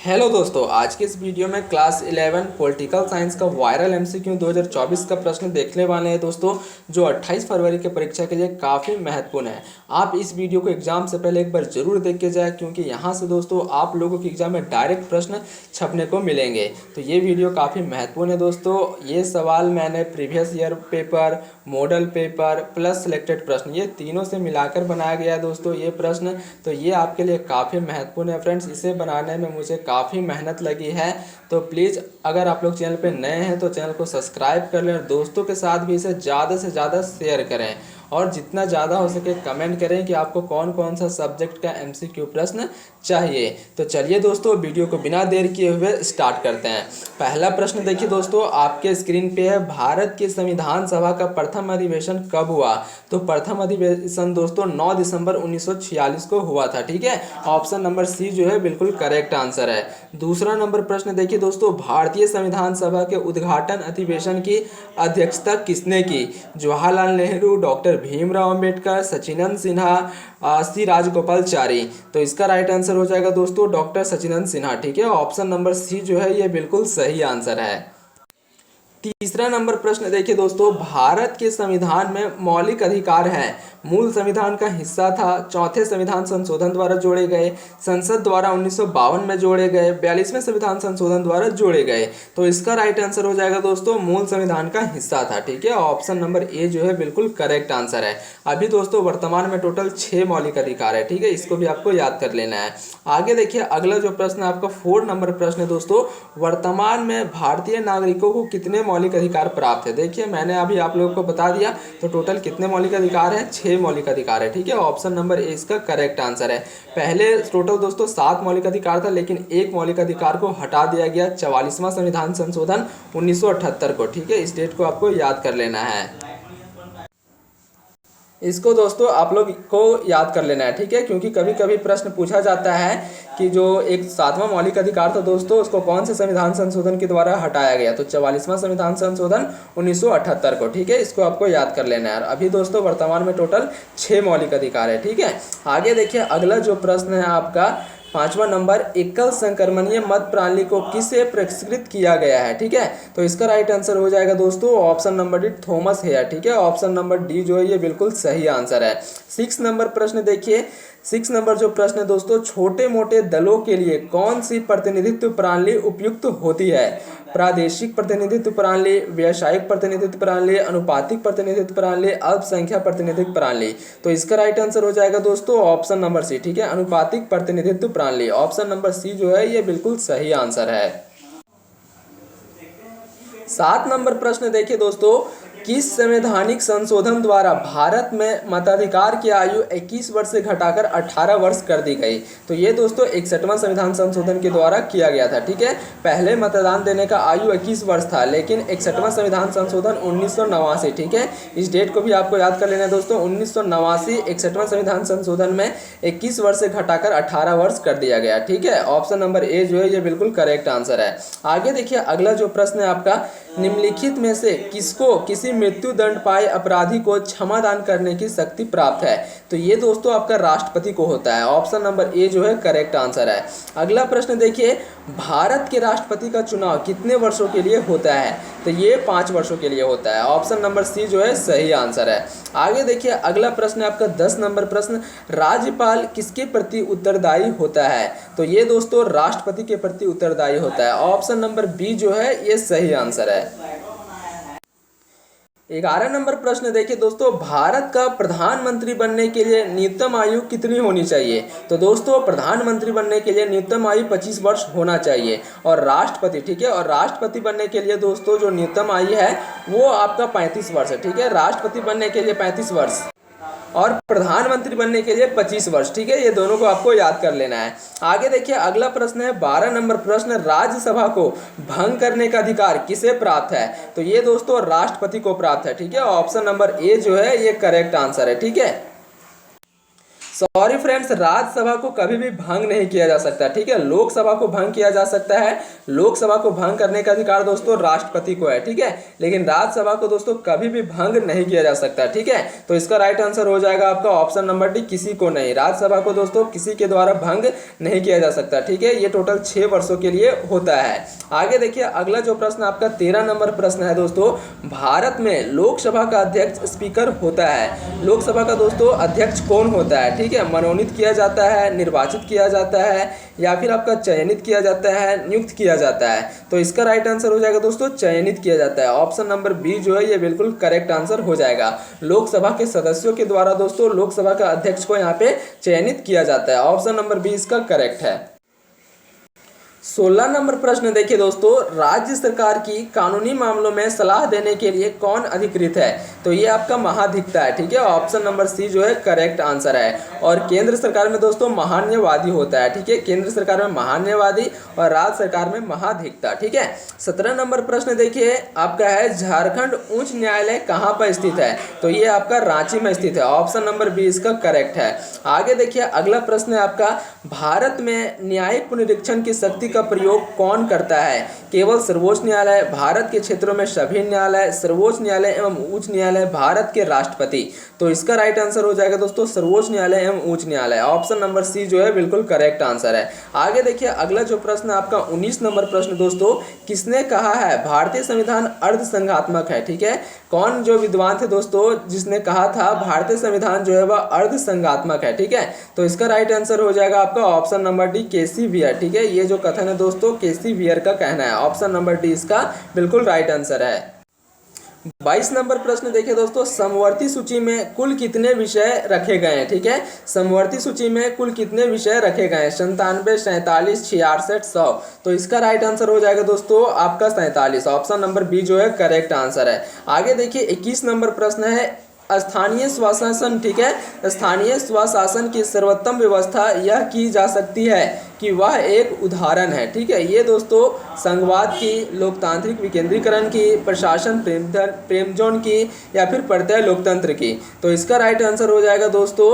Hello दोस्तों, आज के इस वीडियो में क्लास 11 पॉलिटिकल साइंस का वायरल एमसीक्यू 2024 का प्रश्न देखने वाले हैं दोस्तों, जो 28 फरवरी के परीक्षा के लिए काफ़ी महत्वपूर्ण है। आप इस वीडियो को एग्जाम से पहले एक बार जरूर देख के जाए, क्योंकि यहाँ से दोस्तों आप लोगों के एग्जाम में डायरेक्ट प्रश्न छपने को मिलेंगे। तो ये वीडियो काफ़ी महत्वपूर्ण है दोस्तों। ये सवाल मैंने previous year paper, model paper plus selected प्रश्न, ये तीनों से मिलाकर बनाया गया है दोस्तों ये प्रश्न। तो ये आपके लिए काफ़ी महत्वपूर्ण है फ्रेंड्स। इसे बनाने में मुझे काफ़ी मेहनत लगी है। तो प्लीज़ अगर आप लोग चैनल पे नए हैं तो चैनल को सब्सक्राइब कर लें और दोस्तों के साथ भी इसे ज़्यादा से ज़्यादा शेयर करें, और जितना ज़्यादा हो सके कमेंट करें कि आपको कौन कौन सा सब्जेक्ट का एमसीक्यू प्रश्न चाहिए। तो चलिए दोस्तों, वीडियो को बिना देर किए हुए स्टार्ट करते हैं। पहला प्रश्न देखिए दोस्तों, आपके स्क्रीन पे है, भारत की संविधान सभा का प्रथम अधिवेशन कब हुआ? तो प्रथम अधिवेशन दोस्तों 9 दिसंबर 1946 को हुआ था। ठीक है, ऑप्शन नंबर सी जो है बिल्कुल करेक्ट आंसर है। दूसरा नंबर प्रश्न देखिए दोस्तों, भारतीय संविधान सभा के उद्घाटन अधिवेशन की अध्यक्षता किसने की? जवाहरलाल नेहरू, डॉक्टर भीमराव अंबेडकर, सचिनंद सिन्हा, सी राजगोपालचारी। तो इसका राइट आंसर हो जाएगा दोस्तों डॉक्टर सचिनंद सिन्हा। ठीक है, ऑप्शन नंबर सी जो है ये बिल्कुल सही आंसर है। तीसरा नंबर प्रश्न देखिए दोस्तों, भारत के संविधान में मौलिक अधिकार हैं, मूल संविधान का हिस्सा था, चौथे संविधान संशोधन द्वारा जोड़े गए, संसद द्वारा 1952 में जोड़े गए, 42वें संविधान संशोधन द्वारा जोड़े गए। तो इसका राइट आंसर हो जाएगा दोस्तों मूल संविधान का हिस्सा था। ठीक है, ऑप्शन नंबर ए जो है बिल्कुल करेक्ट आंसर है। अभी दोस्तों वर्तमान में टोटल 6 मौलिक अधिकार है। ठीक है, इसको भी आपको याद कर लेना है। आगे देखिए, अगला जो प्रश्न आपका 4 नंबर प्रश्न है दोस्तों, वर्तमान में भारतीय नागरिकों को कितने मौलिक अधिकार प्राप्त है? देखिए मैंने अभी आप लोगों को बता दिया, तो टोटल कितने मौलिक अधिकार है? 6 मौलिक अधिकार है। ठीक है, ऑप्शन नंबर ए इसका करेक्ट आंसर है। पहले टोटल दोस्तों 7 मौलिक अधिकार था, लेकिन एक मौलिक अधिकार को हटा दिया गया 44वां संविधान संशोधन 1978 को। ठीक है, इस डेट को आपको याद कर लेना है। इसको दोस्तों आप लोग को याद कर लेना है। ठीक है, क्योंकि कभी कभी प्रश्न पूछा जाता है कि जो एक 7वां मौलिक अधिकार था दोस्तों, उसको कौन से संविधान संशोधन के द्वारा हटाया गया? तो 44वां संविधान संशोधन 1978 को। ठीक है, इसको आपको याद कर लेना है। अभी दोस्तों वर्तमान में टोटल 6 मौलिक अधिकार है। ठीक है, आगे देखिए, अगला जो प्रश्न है आपका 5वां नंबर, एकल संक्रमणीय मत प्रणाली को किसे पुरस्कृत किया गया है? ठीक है, तो इसका राइट आंसर हो जाएगा दोस्तों option number D, Thomas Hare. ठीक है, ऑप्शन नंबर डी जो है ये बिल्कुल सही आंसर है। 6 नंबर प्रश्न देखिए, 6 नंबर जो प्रश्न है दोस्तों, छोटे मोटे दलों के लिए कौन सी प्रतिनिधित्व प्रणाली उपयुक्त होती है? प्रादेशिक प्रतिनिधित्व प्रणाली, व्यावसायिक प्रतिनिधित्व प्रणाली, अनुपातिक प्रतिनिधित्व प्रणाली, अल्पसंख्यक प्रतिनिधित्व प्रणाली। तो इसका राइट आंसर हो जाएगा दोस्तों ऑप्शन नंबर सी। ठीक है, अनुपातिक प्रतिनिधित्व प्रणाली। ऑप्शन नंबर सी जो है ये बिल्कुल सही आंसर है। 7 नंबर प्रश्न देखिए दोस्तों, किस संवैधानिक संशोधन द्वारा भारत में मताधिकार की आयु 21 वर्ष से घटाकर 18 वर्ष कर दी गई? तो ये दोस्तों 61वां संविधान संशोधन के द्वारा किया गया था। ठीक है, पहले मतदान देने का आयु 21 वर्ष था, लेकिन 61वां संविधान संशोधन 1989। ठीक है, इस डेट को भी आपको याद कर लेना है दोस्तों, 1989 61वां संविधान संशोधन में 21 वर्ष से घटाकर 18 वर्ष कर दिया गया। ठीक है, ऑप्शन नंबर ए जो है ये बिल्कुल करेक्ट आंसर है। आगे देखिए, अगला जो प्रश्न है आपका, निम्नलिखित में से किसको किसी मृत्यु दंड पाए अपराधी को क्षमा दान करने की शक्ति प्राप्त है? तो ये दोस्तों आपका राष्ट्रपति को होता है। ऑप्शन नंबर ए जो है करेक्ट आंसर है। अगला प्रश्न देखिए, भारत के राष्ट्रपति का चुनाव कितने वर्षों के लिए होता है? तो ये 5 वर्षों के लिए होता है। ऑप्शन नंबर सी जो है सही आंसर है। आगे देखिए, अगला प्रश्न आपका 10 नंबर प्रश्न, राज्यपाल किसके प्रति उत्तरदायी होता है? तो ये दोस्तों राष्ट्रपति के प्रति उत्तरदायी होता है। ऑप्शन नंबर बी जो है ये सही आंसर है। 11 नंबर प्रश्न देखिए दोस्तों, भारत का प्रधानमंत्री बनने के लिए न्यूनतम आयु कितनी होनी चाहिए? तो दोस्तों प्रधानमंत्री बनने के लिए न्यूनतम आयु 25 वर्ष होना चाहिए, और राष्ट्रपति, ठीक है, और राष्ट्रपति बनने के लिए दोस्तों जो न्यूनतम आयु है वो आपका 35 वर्ष है। ठीक है, राष्ट्रपति बनने के लिए 35 वर्ष और प्रधानमंत्री बनने के लिए 25 वर्ष। ठीक है, ये दोनों को आपको याद कर लेना है। आगे देखिए, अगला प्रश्न है 12 नंबर प्रश्न, राज्यसभा को भंग करने का अधिकार किसे प्राप्त है? तो ये दोस्तों राष्ट्रपति को प्राप्त है। ठीक है, ऑप्शन नंबर ए जो है ये करेक्ट आंसर है। ठीक है, सॉरी फ्रेंड्स, राज्यसभा को कभी भी भंग नहीं किया जा सकता, ठीक है। लोकसभा को भंग किया जा सकता है, लोकसभा को भंग करने का अधिकार दोस्तों राष्ट्रपति को है, ठीक है, लेकिन राज्यसभा को दोस्तों कभी भी भंग नहीं किया जा सकता, ठीक है। तो इसका राइट आंसर हो जाएगा आपका ऑप्शन नंबर डी, किसी को नहीं। राज्यसभा को दोस्तों किसी के द्वारा भंग नहीं किया जा सकता, ठीक है। ये टोटल 6 वर्षों के लिए होता है। आगे देखिए, अगला जो प्रश्न आपका 13 नंबर प्रश्न है दोस्तों, भारत में लोकसभा का अध्यक्ष स्पीकर होता है। लोकसभा का दोस्तों अध्यक्ष कौन होता है, ठीक है। मनोनीत किया जाता है, निर्वाचित किया जाता है, या फिर आपका चयनित किया जाता है, नियुक्त किया जाता है। तो इसका राइट आंसर हो जाएगा दोस्तों चयनित किया जाता है। ऑप्शन नंबर बी जो है ये बिल्कुल करेक्ट आंसर हो जाएगा। लोकसभा के सदस्यों के द्वारा दोस्तों लोकसभा का अध्यक्ष को यहाँ पे चयनित किया जाता है। ऑप्शन नंबर बी इसका करेक्ट है। 16 नंबर प्रश्न देखिए दोस्तों, राज्य सरकार की कानूनी मामलों में सलाह देने के लिए कौन अधिकृत है। तो ये आपका महाधिवक्ता है, ठीक है। ऑप्शन नंबर सी जो है करेक्ट आंसर है। और केंद्र सरकार में दोस्तों महान्यवादी होता है, ठीक है। केंद्र सरकार में महान्यवादी और राज्य सरकार में महाधिवक्ता, ठीक है। 17 नंबर प्रश्न देखिए आपका है, झारखंड उच्च न्यायालय कहाँ पर स्थित है। तो ये आपका रांची में स्थित है। ऑप्शन नंबर बी इसका करेक्ट है। आगे देखिए, अगला प्रश्न है आपका, भारत में न्यायिक पुनरीक्षण की शक्ति का प्रयोग कौन करता है। केवल सर्वोच्च न्यायालय, भारत के क्षेत्रों में सभी न्यायालय, सर्वोच्च न्यायालय एवं उच्च न्यायालय, भारत के राष्ट्रपति। तो इसका राइट आंसर हो जाएगा दोस्तों सर्वोच्च न्यायालय एवं उच्च न्यायालय। ऑप्शन नंबर सी जो है बिल्कुल करेक्ट आंसर है। आगे देखिए, अगला जो प्रश्न आपका 19 नंबर प्रश्न दोस्तों, किसने कहा है भारतीय संविधान अर्धसंघात्मक है, ठीक है। कौन जो विद्वान थे दोस्तों जिसने कहा था भारतीय संविधान जो है वह अर्धसंघात्मक है, ठीक है। तो इसका राइट आंसर हो जाएगा आपका ऑप्शन नंबर डी, केसी वियर, ठीक है। ये जो कथन है दोस्तों केसी वियर का कहना है। ऑप्शन नंबर डी इसका बिल्कुल राइट आंसर है। 22 नंबर प्रश्न देखिए दोस्तों, समवर्ती सूची में कुल कितने विषय रखे गए हैं, ठीक है। समवर्ती सूची में कुल कितने विषय रखे गए हैं, 97, 47, 66, 100। तो इसका राइट आंसर हो जाएगा दोस्तों आपका 47। ऑप्शन नंबर बी जो है करेक्ट आंसर है। आगे देखिए 21 नंबर प्रश्न है, स्थानीय स्वशासन, ठीक है। स्थानीय स्वशासन की सर्वोत्तम व्यवस्था यह की जा सकती है कि वह एक उदाहरण है, ठीक है। ये दोस्तों संघवाद की, लोकतांत्रिक विकेंद्रीकरण की, प्रशासन प्रेम जोन की, या फिर प्रत्यय लोकतंत्र की। तो इसका राइट आंसर हो जाएगा दोस्तों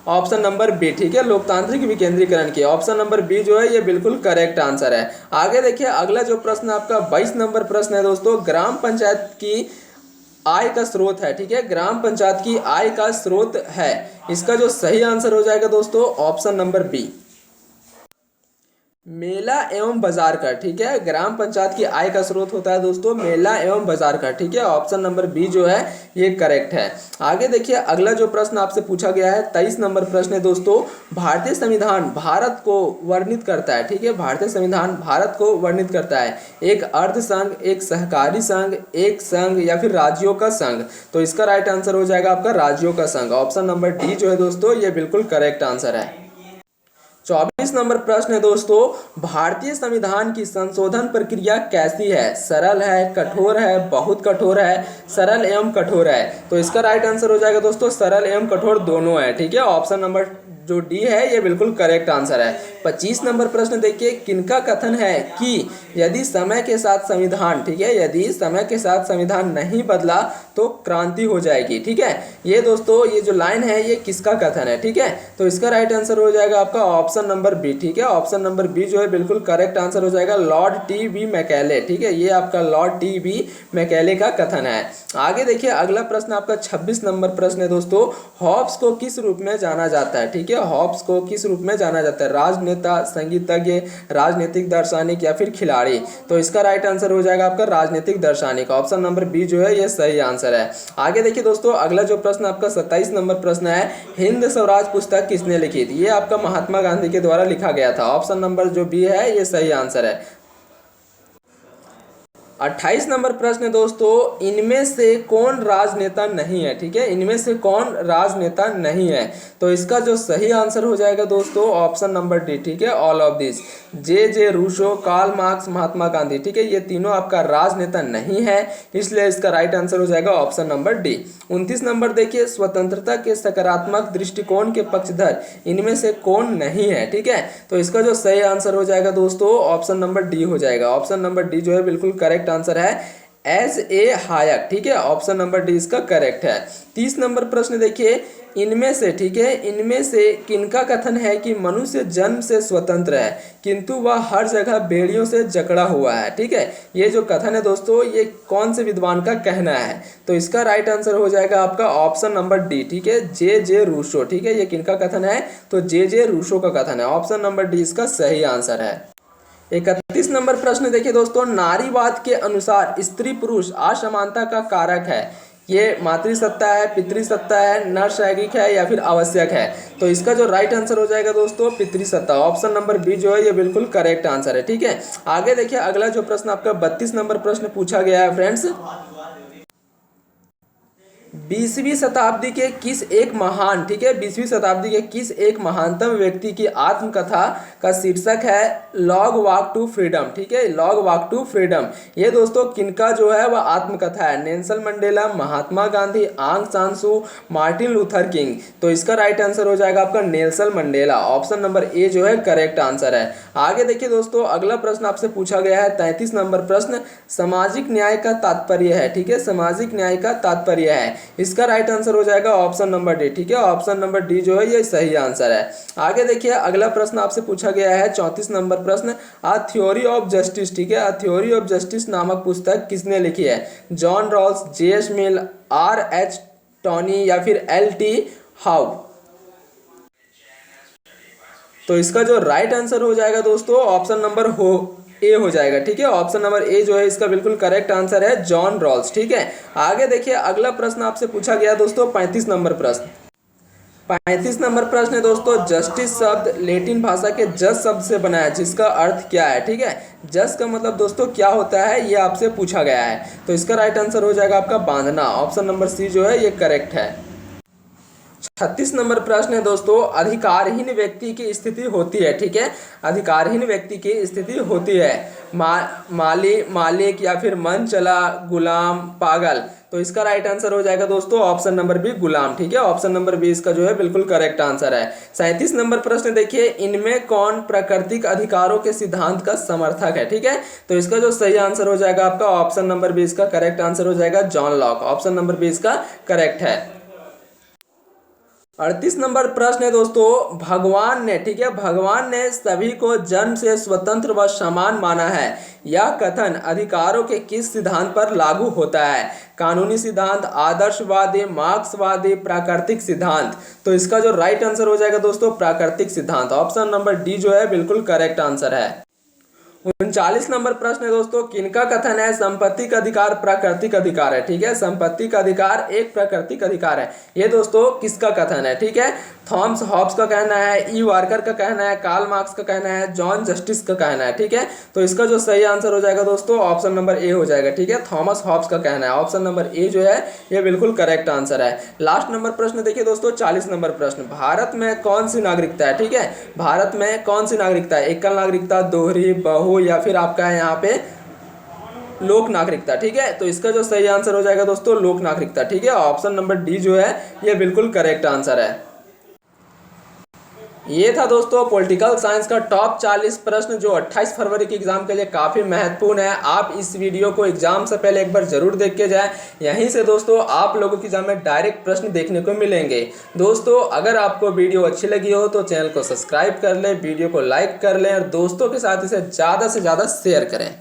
ऑप्शन नंबर बी, ठीक है, लोकतांत्रिक विकेंद्रीकरण की। ऑप्शन नंबर बी जो है ये बिल्कुल करेक्ट आंसर है। आगे देखिए, अगला जो प्रश्न आपका 22 नंबर प्रश्न है दोस्तों, ग्राम पंचायत की आय का स्रोत है, ठीक है। ग्राम पंचायत की आय का स्रोत है। इसका जो सही आंसर हो जाएगा दोस्तों ऑप्शन नंबर बी, मेला एवं बाजार कर, ठीक है। ग्राम पंचायत की आय का स्रोत होता है दोस्तों मेला एवं बाजार कर, ठीक है। ऑप्शन नंबर बी जो है ये करेक्ट है। आगे देखिए, अगला जो प्रश्न आपसे पूछा गया है 23 नंबर प्रश्न है दोस्तों, भारतीय संविधान भारत को वर्णित करता है, ठीक है। भारतीय संविधान भारत को वर्णित करता है एक अर्ध संघ, एक सहकारी संघ, एक संघ, या फिर राज्यों का संघ। तो इसका राइट आंसर हो जाएगा आपका राज्यों का संघ। ऑप्शन नंबर डी जो है दोस्तों ये बिल्कुल करेक्ट आंसर है। 24 नंबर प्रश्न है दोस्तों, भारतीय संविधान की संशोधन प्रक्रिया कैसी है। सरल है, कठोर है, बहुत कठोर है, सरल एवं कठोर है। तो इसका राइट आंसर हो जाएगा दोस्तों सरल एवं कठोर दोनों है, ठीक है। ऑप्शन नंबर जो डी है ये बिल्कुल करेक्ट आंसर है। 25 नंबर प्रश्न देखिए, किनका कथन है कि यदि समय के साथ संविधान, ठीक है, यदि समय के साथ संविधान नहीं बदला तो क्रांति हो जाएगी, ठीक है। ये दोस्तों ये जो लाइन है ये किसका कथन है, ठीक है। तो इसका राइट आंसर हो जाएगा आपका ऑप्शन नंबर बी, ठीक है। ऑप्शन नंबर बी जो है बिल्कुल करेक्ट आंसर हो जाएगा लॉर्ड टी बी मैकेले, ठीक है। ये आपका लॉर्ड टी बी मैकेले का कथन है। आगे देखिए, अगला प्रश्न आपका 26 नंबर प्रश्न है दोस्तों, हॉब्स को किस रूप में जाना जाता है, ठीक है। हॉब्स को किस रूप में जाना जाता है, राजनेता, संगीतज्ञ, राजनीतिक दार्शनिक, या फिर खिलाड़ी। तो इसका राइट आंसर हो जाएगा आपका राजनीतिक दार्शनिक। ऑप्शन नंबर बी जो है ये सही आंसर है। आगे देखिए दोस्तों, अगला जो प्रश्न आपका 27 नंबर प्रश्न है, हिंद स्वराज पुस्तक किसने लिखी थी। ये आपका महात्मा गांधी के द्वारा लिखा गया था। ऑप्शन नंबर जो बी है ये सही आंसर है। 28 नंबर प्रश्न दोस्तों, इनमें से कौन राजनेता नहीं है, ठीक है। इनमें से कौन राजनेता नहीं है। तो इसका जो सही आंसर हो जाएगा दोस्तों ऑप्शन नंबर डी, ठीक है, all of this. J Rousseau, Karl Marx, Mahatma Gandhi, ठीक है, ये तीनों आपका राजनेता नहीं है, इसलिए इसका राइट आंसर हो जाएगा ऑप्शन नंबर डी। 29 नंबर देखिए, स्वतंत्रता के सकारात्मक दृष्टिकोण के पक्षधर इनमें से कौन नहीं है, ठीक है। तो इसका जो सही आंसर हो जाएगा दोस्तों ऑप्शन नंबर डी हो जाएगा। ऑप्शन नंबर डी जो है बिल्कुल करेक्ट आंसर है। एज ए हायर, ठीक है, ऑप्शन नंबर डी इसका करेक्ट है। 30 नंबर प्रश्न देखिए, इनमें से, ठीक है, इनमें से किनका कथन है कि मनुष्य जन्म से स्वतंत्र है किंतु वह हर जगह बेड़ियों से जकड़ा हुआ है, ठीक है। ये जो कथन है दोस्तों, ये कौन से विद्वान का कहना है? तो इसका राइट आंसर हो जाएगा आपका ऑप्शन नंबर डी, ठीक है, जे जे रूसो, ठीक है। ये किनका कथन है? तो जे जे रूसो का कथन है। ऑप्शन नंबर डी इसका सही आंसर है। 31 नंबर प्रश्न देखिए दोस्तों, नारीवाद के अनुसार स्त्री पुरुष असमानता का कारक है, ये मातृसत्ता है, पितृसत्ता है, नरसैंगिक है या फिर आवश्यक है? तो इसका जो राइट आंसर हो जाएगा दोस्तों पितृसत्ता। ऑप्शन नंबर बी जो है ये बिल्कुल करेक्ट आंसर है, ठीक है। आगे देखिए, अगला जो प्रश्न आपका 32 नंबर प्रश्न पूछा गया है फ्रेंड्स, 20वीं शताब्दी के किस एक महान, ठीक है, 20वीं शताब्दी के किस एक महानतम व्यक्ति की आत्मकथा का शीर्षक है लॉन्ग वॉक टू फ्रीडम, ठीक है, लॉन्ग वॉक टू फ्रीडम। ये दोस्तों किनका जो है वह आत्मकथा है? नेल्सन मंडेला, महात्मा गांधी, आंग सान सू, मार्टिन लूथर किंग। तो इसका राइट आंसर हो जाएगा आपका Nelson Mandela. Option number A जो है करेक्ट आंसर है। आगे देखिए दोस्तों, अगला प्रश्न आपसे पूछा गया है 33 नंबर प्रश्न, सामाजिक न्याय का तात्पर्य है, ठीक है, सामाजिक न्याय का तात्पर्य है। इसका राइट आंसर हो जाएगा ऑप्शन नंबर डी, ठीक है, ऑप्शन नंबर डी जो है ये सही आंसर है। आगे देखिए, अगला प्रश्न आपसे पूछा गया है 34 नंबर प्रश्न, अ थ्योरी ऑफ जस्टिस, ठीक है, अ थ्योरी ऑफ जस्टिस नामक पुस्तक किसने लिखी है? John Rawls, J S. Mill, R.H. Tawney या फिर L.T. हाउ? तो इसका जो राइट आंसर हो जाएगा दोस्तों ऑप्शन नंबर ए हो जाएगा, ठीक है, ऑप्शन नंबर ए जो है इसका बिल्कुल करेक्ट आंसर है, जॉन रॉल्स, ठीक है। आगे देखिए, अगला प्रश्न आपसे पूछा गया दोस्तों 35 नंबर प्रश्न, 35 नंबर प्रश्न है दोस्तों, जस्टिस शब्द लैटिन भाषा के जस शब्द से बना है जिसका अर्थ क्या है? ठीक है, जस का मतलब दोस्तों क्या होता है ये आपसे पूछा गया है। तो इसका राइट आंसर हो जाएगा आपका बांधना। ऑप्शन नंबर सी जो है ये करेक्ट है। 36 नंबर प्रश्न है दोस्तों, अधिकारहीन व्यक्ति की स्थिति होती है, ठीक है, अधिकारहीन व्यक्ति की स्थिति होती है मालिक या फिर मन चला, गुलाम, पागल। तो इसका राइट आंसर हो जाएगा दोस्तों ऑप्शन नंबर बी, गुलाम, ठीक है, ऑप्शन नंबर बी इसका जो है बिल्कुल करेक्ट आंसर है। 37 नंबर प्रश्न देखिए, इनमें कौन प्राकृतिक अधिकारों के सिद्धांत का समर्थक है? ठीक है, तो इसका जो सही आंसर हो जाएगा आपका ऑप्शन नंबर बी इसका करेक्ट आंसर हो जाएगा, John Locke. Option number B इसका करेक्ट है। 38 नंबर प्रश्न है दोस्तों, भगवान ने, ठीक है, भगवान ने सभी को जन्म से स्वतंत्र व समान माना है, यह कथन अधिकारों के किस सिद्धांत पर लागू होता है? कानूनी सिद्धांत, आदर्शवादी, मार्क्सवादी, प्राकृतिक सिद्धांत। तो इसका जो राइट आंसर हो जाएगा दोस्तों प्राकृतिक सिद्धांत। ऑप्शन नंबर डी जो है बिल्कुल करेक्ट आंसर है। 39 नंबर प्रश्न है दोस्तों, किनका कथन है संपत्ति का अधिकार प्राकृतिक अधिकार है? ठीक है, संपत्ति का अधिकार एक प्राकृतिक अधिकार है। ये दोस्तों किसका कथन है? ठीक है, थॉमस हॉब्स का कहना है, ई वार्कर का कहना है, कार्ल मार्क्स का कहना है, जॉन जस्टिस का कहना है। ठीक है, तो इसका जो सही आंसर हो जाएगा दोस्तों ऑप्शन नंबर ए हो जाएगा। ठीक है, थॉमस हॉब्स का कहना है। ऑप्शन नंबर ए जो है ये बिल्कुल करेक्ट आंसर है। लास्ट नंबर प्रश्न देखिए दोस्तों, 40 नंबर प्रश्न, भारत में कौन सी नागरिकता है? ठीक है, भारत में कौन सी नागरिकता है? एकल नागरिकता, दोहरी, बहु या फिर आपका है यहाँ पे लोक नागरिकता। ठीक है, तो इसका जो सही आंसर हो जाएगा दोस्तों लोक नागरिकता। ठीक है, ऑप्शन नंबर डी जो है ये बिल्कुल करेक्ट आंसर है। ये था दोस्तों पॉलिटिकल साइंस का टॉप 40 प्रश्न जो 28 फरवरी के एग्जाम के लिए काफ़ी महत्वपूर्ण है। आप इस वीडियो को एग्जाम से पहले एक बार जरूर देख के जाएं। यहीं से दोस्तों आप लोगों की एग्जाम में डायरेक्ट प्रश्न देखने को मिलेंगे। दोस्तों अगर आपको वीडियो अच्छी लगी हो तो चैनल को सब्सक्राइब कर लें, वीडियो को लाइक कर लें और दोस्तों के साथ इसे ज़्यादा से ज़्यादा शेयर करें।